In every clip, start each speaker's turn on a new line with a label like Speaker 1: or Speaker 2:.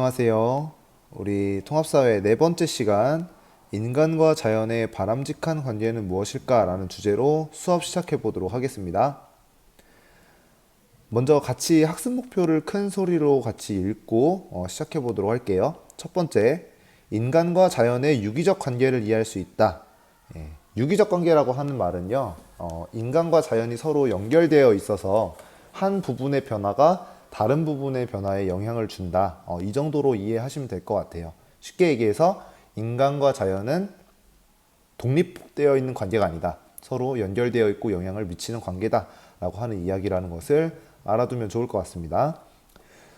Speaker 1: 안녕하세요. 우리 통합사회 네 번째 시간, 인간과 자연의 바람직한 관계는 무엇일까? 라는 주제로 수업 시작해 보도록 하겠습니다. 먼저 같이 학습 목표를 큰 소리로 같이 읽고 시작해 보도록 할게요. 첫 번째, 인간과 자연의 유기적 관계를 이해할 수 있다. 유기적 관계라고 하는 말은요, 인간과 자연이 서로 연결되어 있어서 한 부분의 변화가 다른 부분의 변화에 영향을 준다. 이 정도로 이해하시면 될 것 같아요. 쉽게 얘기해서 인간과 자연은 독립되어 있는 관계가 아니다. 서로 연결되어 있고 영향을 미치는 관계다라고 하는 이야기라는 것을 알아두면 좋을 것 같습니다.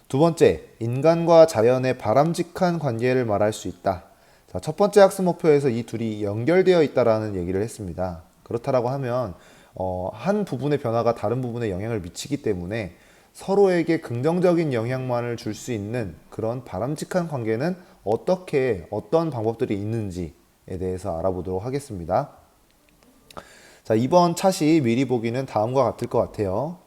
Speaker 1: 두 번째, 인간과 자연의 바람직한 관계를 말할 수 있다. 자, 첫 번째 학습 목표에서 이 둘이 연결되어 있다라는 얘기를 했습니다. 그렇다라고 하면 한 부분의 변화가 다른 부분에 영향을 미치기 때문에 서로에게 긍정적인 영향만을 줄 수 있는 그런 바람직한 관계는 어떤 방법들이 있는지에 대해서 알아보도록 하겠습니다. 자, 이번 차시 미리 보기는 다음과 같을 것 같아요.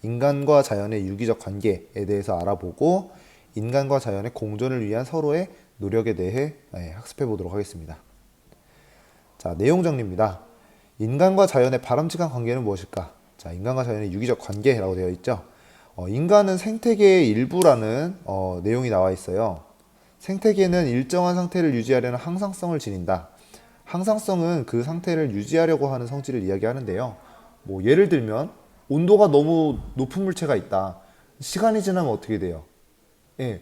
Speaker 1: 인간과 자연의 유기적 관계에 대해서 알아보고 인간과 자연의 공존을 위한 서로의 노력에 대해 학습해 보도록 하겠습니다. 자, 내용 정리입니다. 인간과 자연의 바람직한 관계는 무엇일까? 자, 인간과 자연의 유기적 관계라고 되어 있죠. 인간은 생태계의 일부라는 내용이 나와 있어요. 생태계는 일정한 상태를 유지하려는 항상성을 지닌다. 항상성은 그 상태를 유지하려고 하는 성질을 이야기하는데요. 뭐 예를 들면 온도가 너무 높은 물체가 있다. 시간이 지나면 어떻게 돼요? 예,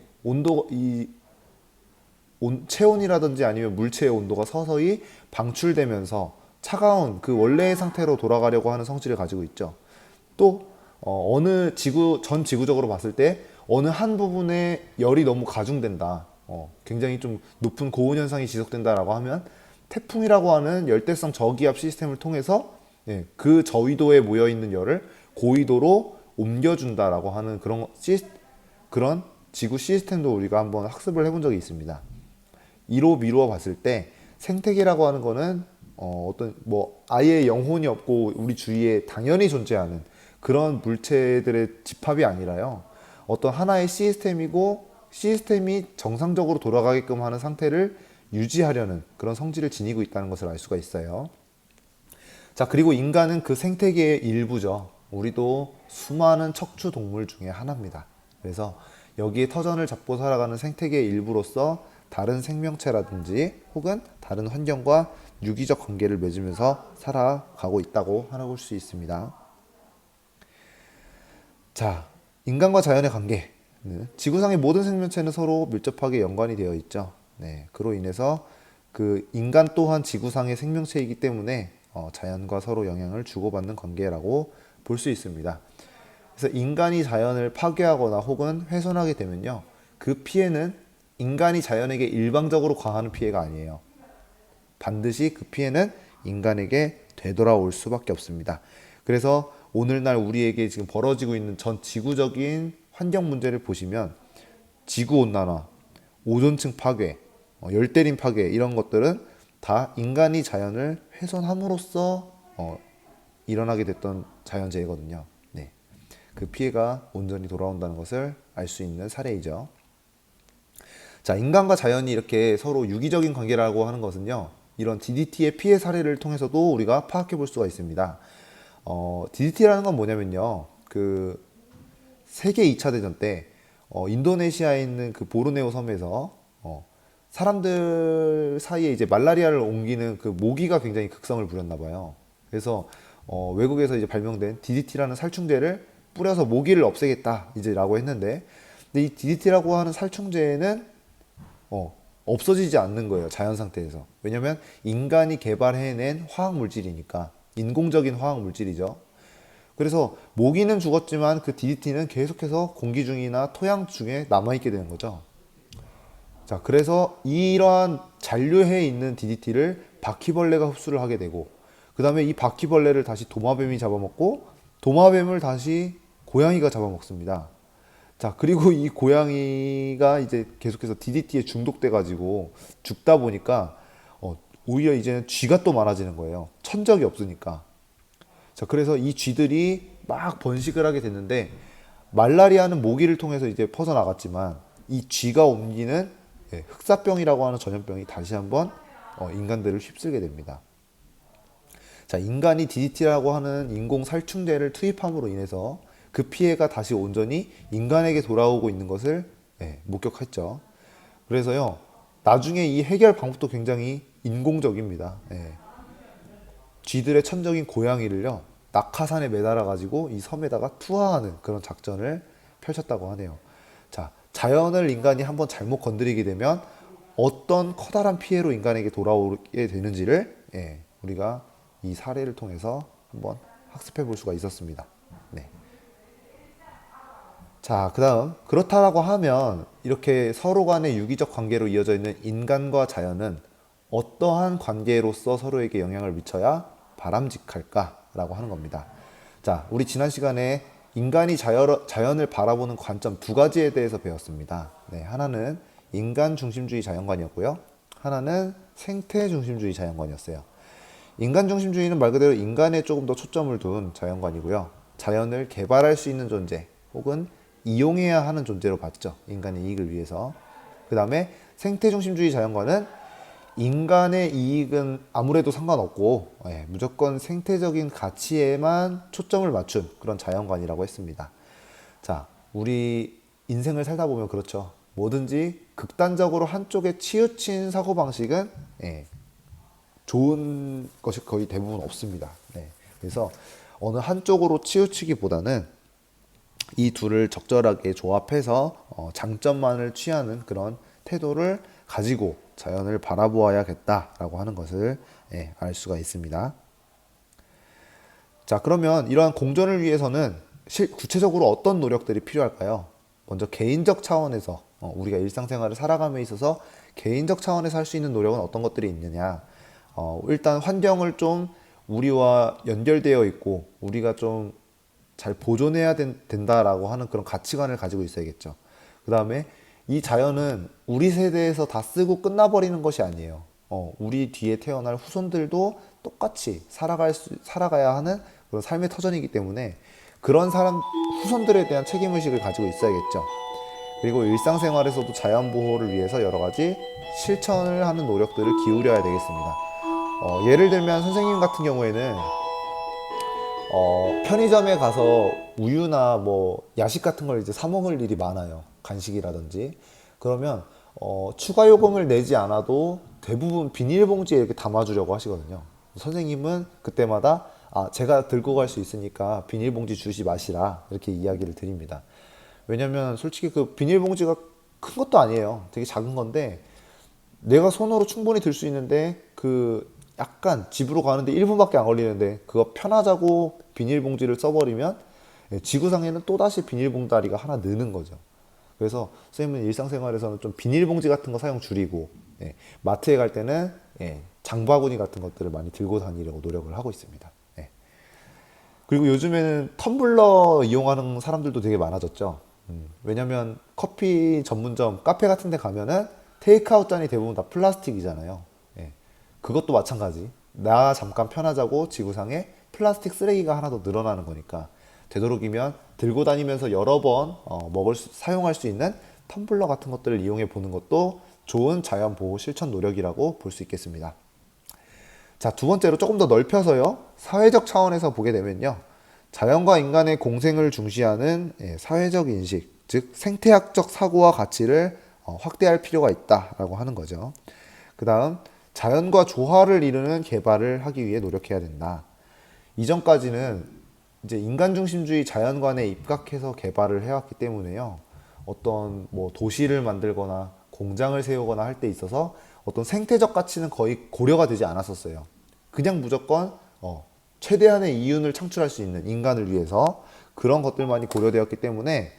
Speaker 1: 체온이라든지 아니면 물체의 온도가 서서히 방출되면서 차가운 그 원래의 상태로 돌아가려고 하는 성질을 가지고 있죠. 또 어느 전 지구적으로 봤을 때 어느 한 부분에 열이 너무 가중된다. 굉장히 좀 높은 고온 현상이 지속된다라고 하면 태풍이라고 하는 열대성 저기압 시스템을 통해서 그 저위도에 모여 있는 열을 고위도로 옮겨준다라고 하는 그런 지구 시스템도 우리가 한번 학습을 해본 적이 있습니다. 이로 미루어 봤을 때 생태계라고 하는 거는 어떤 뭐 아예 영혼이 없고 우리 주위에 당연히 존재하는 그런 물체들의 집합이 아니라요. 어떤 하나의 시스템이고 시스템이 정상적으로 돌아가게끔 하는 상태를 유지하려는 그런 성질을 지니고 있다는 것을 알 수가 있어요. 자, 그리고 인간은 그 생태계의 일부죠. 우리도 수많은 척추 동물 중에 하나입니다. 그래서 여기에 터전을 잡고 살아가는 생태계의 일부로서 다른 생명체라든지 혹은 다른 환경과 유기적 관계를 맺으면서 살아가고 있다고 하볼 수 있습니다. 자, 인간과 자연의 관계. 지구상의 모든 생명체는 서로 밀접하게 연관이 되어 있죠. 그로 인해서 그 인간 또한 지구상의 생명체이기 때문에 자연과 서로 영향을 주고받는 관계라고 볼 수 있습니다. 그래서 인간이 자연을 파괴하거나 혹은 훼손하게 되면요, 그 피해는 인간이 자연에게 일방적으로 가하는 피해가 아니에요. 반드시 그 피해는 인간에게 되돌아올 수밖에 없습니다. 그래서 오늘날 우리에게 지금 벌어지고 있는 전 지구적인 환경 문제를 보시면 지구온난화, 오존층 파괴, 열대림 파괴 이런 것들은 다 인간이 자연을 훼손함으로써 일어나게 됐던 자연재해거든요. 그 피해가 온전히 돌아온다는 것을 알 수 있는 사례이죠. 자, 인간과 자연이 이렇게 서로 유기적인 관계라고 하는 것은요, 이런 DDT의 피해 사례를 통해서도 우리가 파악해 볼 수가 있습니다. DDT라는 건 뭐냐면요, 그 세계 2차 대전 때 인도네시아에 있는 그 보르네오 섬에서 사람들 사이에 이제 말라리아를 옮기는 그 모기가 굉장히 극성을 부렸나 봐요. 그래서 외국에서 이제 발명된 DDT라는 살충제를 뿌려서 모기를 없애겠다 이제라고 했는데, 근데 이 DDT라고 하는 살충제는 없어지지 않는 거예요, 자연 상태에서. 왜냐면 인간이 개발해낸 화학 물질이니까, 인공적인 화학 물질이죠. 그래서 모기는 죽었지만 그 DDT는 계속해서 공기 중이나 토양 중에 남아있게 되는 거죠. 자, 그래서 이러한 잔류해 있는 DDT를 바퀴벌레가 흡수를 하게 되고, 그 다음에 이 바퀴벌레를 다시 도마뱀이 잡아먹고, 도마뱀을 다시 고양이가 잡아먹습니다. 자, 그리고 이 고양이가 이제 계속해서 DDT에 중독돼 가지고 죽다 보니까 오히려 이제는 쥐가 또 많아지는 거예요. 천적이 없으니까. 자, 그래서 이 쥐들이 막 번식을 하게 됐는데, 말라리아는 모기를 통해서 이제 퍼져나갔지만 이 쥐가 옮기는 흑사병이라고 하는 전염병이 다시 한번 인간들을 휩쓸게 됩니다. 자, 인간이 DDT라고 하는 인공 살충제를 투입함으로 인해서 그 피해가 다시 온전히 인간에게 돌아오고 있는 것을 목격했죠. 그래서요, 나중에 이 해결 방법도 굉장히 인공적입니다. 쥐들의 천적인 고양이를요, 낙하산에 매달아 가지고 이 섬에다가 투하하는 그런 작전을 펼쳤다고 하네요. 자, 자연을 인간이 한번 잘못 건드리게 되면 어떤 커다란 피해로 인간에게 돌아오게 되는지를 우리가 이 사례를 통해서 한번 학습해 볼 수가 있었습니다. 네. 자, 그다음 그렇다라고 하면 이렇게 서로 간의 유기적 관계로 이어져 있는 인간과 자연은 어떠한 관계로서 서로에게 영향을 미쳐야 바람직할까라고 하는 겁니다. 자, 우리 지난 시간에 인간이 자연을 바라보는 관점 두 가지에 대해서 배웠습니다. 네, 하나는 인간 중심주의 자연관이었고요. 하나는 생태 중심주의 자연관이었어요. 인간 중심주의는 말 그대로 인간에 조금 더 초점을 둔 자연관이고요. 자연을 개발할 수 있는 존재 혹은 이용해야 하는 존재로 봤죠. 인간의 이익을 위해서. 그 다음에 생태 중심주의 자연관은 인간의 이익은 아무래도 상관없고 무조건 생태적인 가치에만 초점을 맞춘 그런 자연관이라고 했습니다. 자, 우리 인생을 살다 보면 그렇죠. 뭐든지 극단적으로 한쪽에 치우친 사고방식은 좋은 것이 거의 대부분 없습니다. 그래서 어느 한쪽으로 치우치기보다는 이 둘을 적절하게 조합해서 장점만을 취하는 그런 태도를 가지고 자연을 바라보아야겠다라고 하는 것을 알 수가 있습니다. 자, 그러면 이러한 공존을 위해서는 구체적으로 어떤 노력들이 필요할까요? 먼저 개인적 차원에서 우리가 일상생활을 살아감에 있어서 개인적 차원에서 할 수 있는 노력은 어떤 것들이 있느냐? 일단 환경을 좀 우리와 연결되어 있고 우리가 좀 잘 보존해야 된다라고 하는 그런 가치관을 가지고 있어야겠죠. 그 다음에 이 자연은 우리 세대에서 다 쓰고 끝나버리는 것이 아니에요. 우리 뒤에 태어날 후손들도 똑같이 살아가야 하는 그런 삶의 터전이기 때문에 그런 후손들에 대한 책임의식을 가지고 있어야겠죠. 그리고 일상생활에서도 자연 보호를 위해서 여러 가지 실천을 하는 노력들을 기울여야 되겠습니다. 예를 들면 선생님 같은 경우에는 편의점에 가서 우유나 뭐 야식 같은 걸 이제 사 먹을 일이 많아요. 간식이라든지. 그러면 추가 요금을 내지 않아도 대부분 비닐봉지에 이렇게 담아주려고 하시거든요. 선생님은 그때마다 제가 들고 갈 수 있으니까 비닐봉지 주지 마시라 이렇게 이야기를 드립니다. 왜냐면 솔직히 그 비닐봉지가 큰 것도 아니에요. 되게 작은 건데 내가 손으로 충분히 들 수 있는데 그 약간 집으로 가는데 1분밖에 안 걸리는데 그거 편하자고 비닐봉지를 써버리면 지구상에는 또다시 비닐봉다리가 하나 느는 거죠. 그래서 선생님은 일상생활에서는 좀 비닐봉지 같은 거 사용 줄이고 마트에 갈 때는 장바구니 같은 것들을 많이 들고 다니려고 노력을 하고 있습니다. 그리고 요즘에는 텀블러 이용하는 사람들도 되게 많아졌죠. 왜냐면 커피 전문점, 카페 같은 데 가면은 테이크아웃 잔이 대부분 다 플라스틱이잖아요. 그것도 마찬가지. 나 잠깐 편하자고 지구상에 플라스틱 쓰레기가 하나 더 늘어나는 거니까 되도록이면 들고 다니면서 여러 번 사용할 수 있는 텀블러 같은 것들을 이용해 보는 것도 좋은 자연 보호 실천 노력이라고 볼 수 있겠습니다. 자, 두 번째로 조금 더 넓혀서요. 사회적 차원에서 보게 되면요. 자연과 인간의 공생을 중시하는 사회적 인식, 즉 생태학적 사고와 가치를 확대할 필요가 있다라고 하는 거죠. 그 다음 자연과 조화를 이루는 개발을 하기 위해 노력해야 된다. 이전까지는 이제 인간 중심주의 자연관에 입각해서 개발을 해왔기 때문에요. 어떤 뭐 도시를 만들거나 공장을 세우거나 할 때 있어서 어떤 생태적 가치는 거의 고려가 되지 않았었어요. 그냥 무조건 최대한의 이윤을 창출할 수 있는 인간을 위해서 그런 것들만이 고려되었기 때문에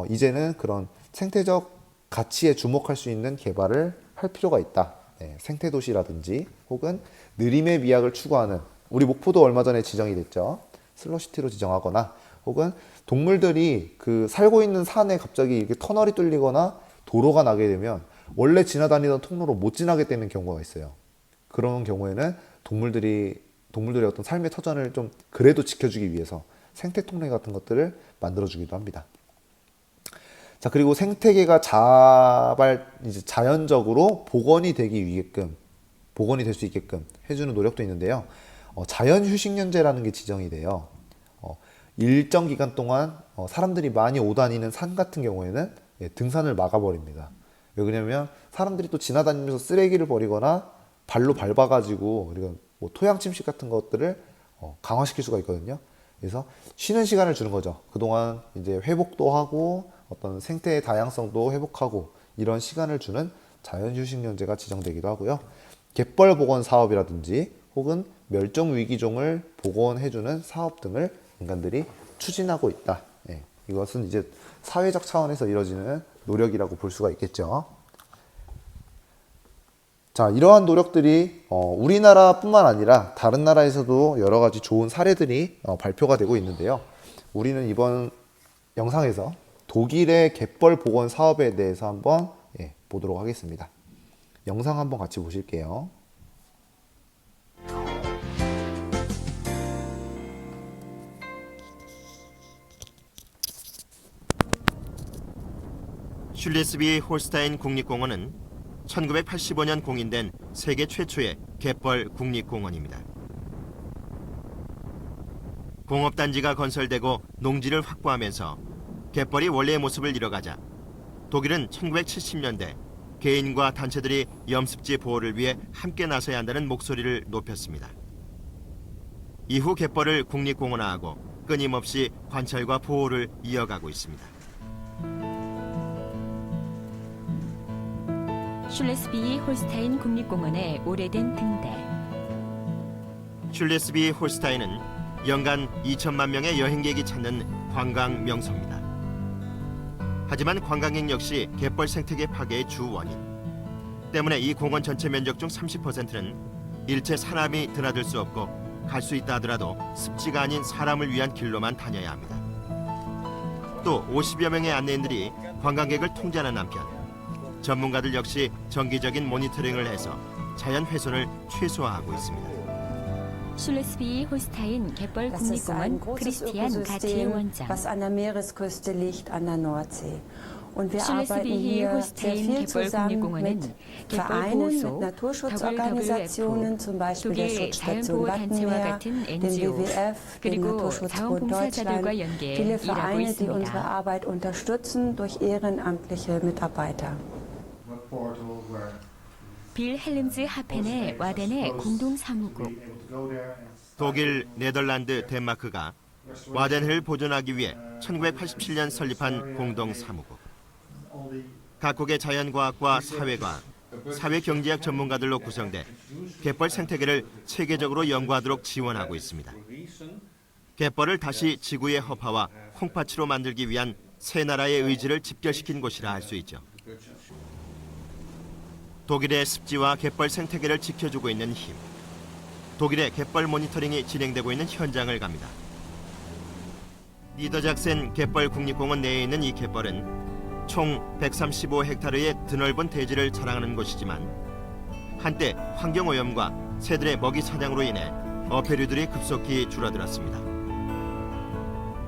Speaker 1: 이제는 그런 생태적 가치에 주목할 수 있는 개발을 할 필요가 있다. 생태도시라든지 혹은 느림의 미학을 추구하는 우리 목포도 얼마 전에 지정이 됐죠. 슬러시티로 지정하거나 혹은 동물들이 그 살고 있는 산에 갑자기 이렇게 터널이 뚫리거나 도로가 나게 되면 원래 지나다니던 통로로 못 지나게 되는 경우가 있어요. 그런 경우에는 동물들의 어떤 삶의 터전을 좀 그래도 지켜주기 위해서 생태 통로 같은 것들을 만들어주기도 합니다. 자, 그리고 생태계가 이제 자연적으로 복원이 될 수 있게끔 해주는 노력도 있는데요. 자연 휴식연제라는 게 지정이 돼요. 일정 기간 동안 사람들이 많이 오다니는 산 같은 경우에는 등산을 막아버립니다. 왜 그러냐면 사람들이 또 지나다니면서 쓰레기를 버리거나 발로 밟아가지고 우리가 뭐 토양 침식 같은 것들을 강화시킬 수가 있거든요. 그래서 쉬는 시간을 주는 거죠. 그동안 이제 회복도 하고 어떤 생태의 다양성도 회복하고 이런 시간을 주는 자연휴식연제가 지정되기도 하고요. 갯벌 복원 사업이라든지 혹은 멸종 위기종을 복원해주는 사업 등을 인간들이 추진하고 있다. 예, 이것은 이제 사회적 차원에서 이루어지는 노력이라고 볼 수가 있겠죠. 자, 이러한 노력들이 우리나라뿐만 아니라 다른 나라에서도 여러 가지 좋은 사례들이 발표가 되고 있는데요. 우리는 이번 영상에서 독일의 갯벌 복원 사업에 대해서 한번 보도록 하겠습니다. 영상 한번 같이 보실게요.
Speaker 2: 슐레스비 홀스타인 국립공원은 1985년 공인된 세계 최초의 갯벌 국립공원입니다. 공업단지가 건설되고 농지를 확보하면서 갯벌이 원래의 모습을 잃어가자 독일은 1970년대 개인과 단체들이 염습지 보호를 위해 함께 나서야 한다는 목소리를 높였습니다. 이후 갯벌을 국립공원화하고 끊임없이 관찰과 보호를 이어가고 있습니다.
Speaker 3: 슐레스비 홀스타인 국립공원의 오래된 등대.
Speaker 2: 슐레스비 홀스타인은 연간 2천만 명의 여행객이 찾는 관광 명소입니다. 하지만 관광객 역시 갯벌 생태계 파괴의 주 원인. 때문에 이 공원 전체 면적 중 30%는 일체 사람이 드나들 수 없고 갈 수 있다 하더라도 습지가 아닌 사람을 위한 길로만 다녀야 합니다. 또 50여 명의 안내인들이 관광객을 통제하는 한편 전문가들 역시 정기적인 모니터링을 해서 자연 훼손을 최소화하고 있습니다.
Speaker 3: 슐레스비 홀스타인 갯벌 국립공원 크리스티안 가티의 원장. 슐레스비 홀스타인 갯벌 국립공원은 갯벌 보호소, WWF, 독일 자연보호단체와 같은 NGO, 그리고 자원봉사자들과 연계해 일하고 있습니다. 빌 헬름즈 하펜의 와덴의 공동사무국.
Speaker 2: 독일, 네덜란드, 덴마크가 와덴을 보존하기 위해 1987년 설립한 공동사무국. 각국의 자연과학과 사회과학, 사회경제학 전문가들로 구성돼 갯벌 생태계를 체계적으로 연구하도록 지원하고 있습니다. 갯벌을 다시 지구의 허파와 콩팥으로 만들기 위한 세 나라의 의지를 집결시킨 곳이라 할 수 있죠. 독일의 습지와 갯벌 생태계를 지켜주고 있는 힘. 독일의 갯벌 모니터링이 진행되고 있는 현장을 갑니다. 니더작센 갯벌 국립공원 내에 있는 이 갯벌은 총 135헥타르의 드넓은 대지를 자랑하는 곳이지만 한때 환경오염과 새들의 먹이 사냥으로 인해 어패류들이 급속히 줄어들었습니다.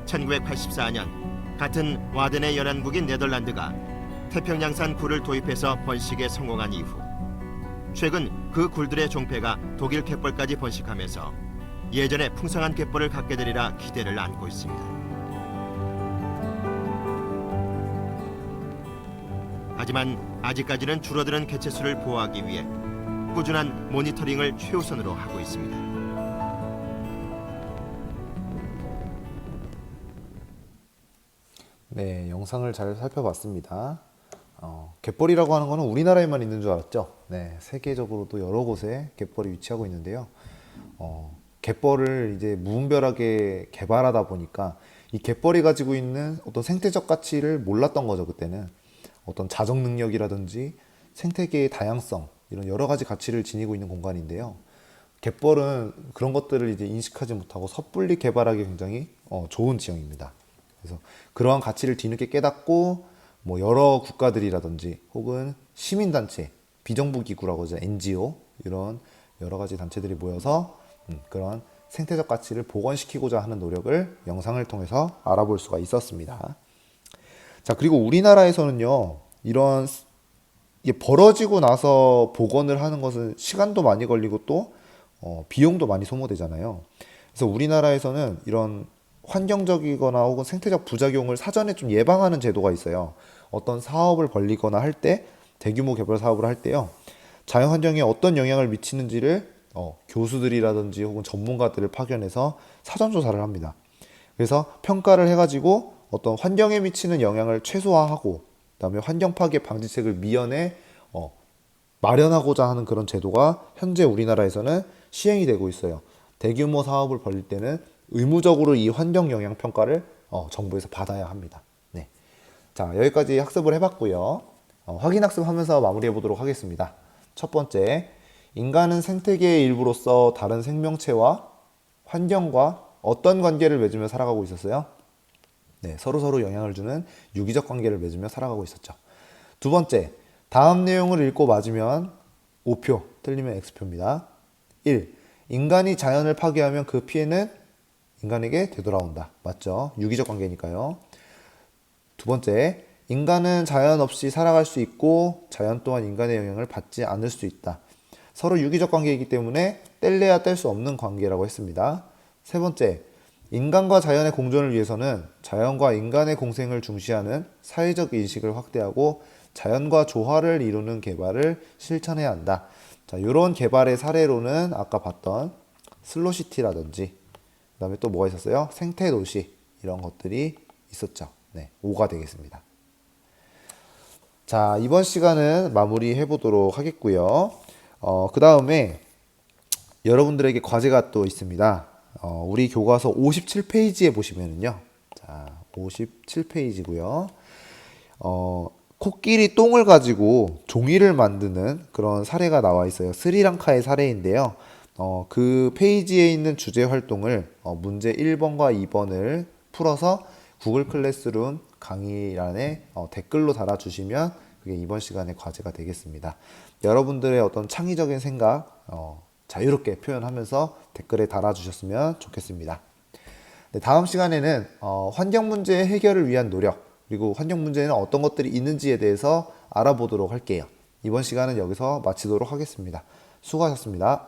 Speaker 2: 1984년 같은 와덴의 연안국인 네덜란드가 태평양산 굴을 도입해서 번식에 성공한 이후 최근 그 굴들의 종패가 독일 갯벌까지 번식하면서 예전에 풍성한 갯벌을 갖게 되리라 기대를 안고 있습니다. 하지만 아직까지는 줄어드는 개체수를 보호하기 위해 꾸준한 모니터링을 최우선으로 하고 있습니다.
Speaker 1: 네, 영상을 잘 살펴봤습니다. 갯벌이라고 하는 거는 우리나라에만 있는 줄 알았죠. 네, 세계적으로도 여러 곳에 갯벌이 위치하고 있는데요. 갯벌을 이제 무분별하게 개발하다 보니까 이 갯벌이 가지고 있는 어떤 생태적 가치를 몰랐던 거죠, 그때는. 어떤 자정 능력이라든지 생태계의 다양성, 이런 여러 가지 가치를 지니고 있는 공간인데요. 갯벌은 그런 것들을 이제 인식하지 못하고 섣불리 개발하기 굉장히 좋은 지형입니다. 그래서 그러한 가치를 뒤늦게 깨닫고 뭐 여러 국가들이라든지 혹은 시민단체, 비정부기구라고 하죠, NGO, 이런 여러 가지 단체들이 모여서 그런 생태적 가치를 복원시키고자 하는 노력을 영상을 통해서 알아볼 수가 있었습니다. 자, 그리고 우리나라에서는요, 이런 이게 벌어지고 나서 복원을 하는 것은 시간도 많이 걸리고 또 비용도 많이 소모되잖아요. 그래서 우리나라에서는 이런 환경적이거나 혹은 생태적 부작용을 사전에 좀 예방하는 제도가 있어요. 어떤 사업을 벌리거나 할 때, 대규모 개발 사업을 할 때요, 자연 환경에 어떤 영향을 미치는지를 교수들이라든지 혹은 전문가들을 파견해서 사전 조사를 합니다. 그래서 평가를 해가지고 어떤 환경에 미치는 영향을 최소화하고 그다음에 환경 파괴 방지책을 미연에 마련하고자 하는 그런 제도가 현재 우리나라에서는 시행이 되고 있어요. 대규모 사업을 벌일 때는 의무적으로 이 환경 영향 평가를 정부에서 받아야 합니다. 네. 자, 여기까지 학습을 해봤고요. 확인 학습하면서 마무리해 보도록 하겠습니다. 첫 번째, 인간은 생태계의 일부로서 다른 생명체와 환경과 어떤 관계를 맺으며 살아가고 있었어요? 네, 서로서로 영향을 주는 유기적 관계를 맺으며 살아가고 있었죠. 두 번째, 다음 내용을 읽고 맞으면 O표, 틀리면 X표입니다. 1. 인간이 자연을 파괴하면 그 피해는 인간에게 되돌아온다. 맞죠? 유기적 관계니까요. 두 번째, 인간은 자연 없이 살아갈 수 있고 자연 또한 인간의 영향을 받지 않을 수 있다. 서로 유기적 관계이기 때문에 뗄래야 뗄 수 없는 관계라고 했습니다. 세 번째, 인간과 자연의 공존을 위해서는 자연과 인간의 공생을 중시하는 사회적 인식을 확대하고 자연과 조화를 이루는 개발을 실천해야 한다. 자, 이런 개발의 사례로는 아까 봤던 슬로시티라든지 그다음에 또 뭐가 있었어요? 생태도시 이런 것들이 있었죠. 네, 5가 되겠습니다. 자, 이번 시간은 마무리해 보도록 하겠고요. 그 다음에 여러분들에게 과제가 또 있습니다. 우리 교과서 57페이지에 보시면은요. 자, 57페이지고요. 코끼리 똥을 가지고 종이를 만드는 그런 사례가 나와 있어요. 스리랑카의 사례인데요. 그 페이지에 있는 주제 활동을 문제 1번과 2번을 풀어서 구글 클래스룸 강의란에 댓글로 달아주시면 그게 이번 시간의 과제가 되겠습니다. 여러분들의 어떤 창의적인 생각 자유롭게 표현하면서 댓글에 달아주셨으면 좋겠습니다. 네, 다음 시간에는 환경 문제의 해결을 위한 노력 그리고 환경 문제에는 어떤 것들이 있는지에 대해서 알아보도록 할게요. 이번 시간은 여기서 마치도록 하겠습니다. 수고하셨습니다.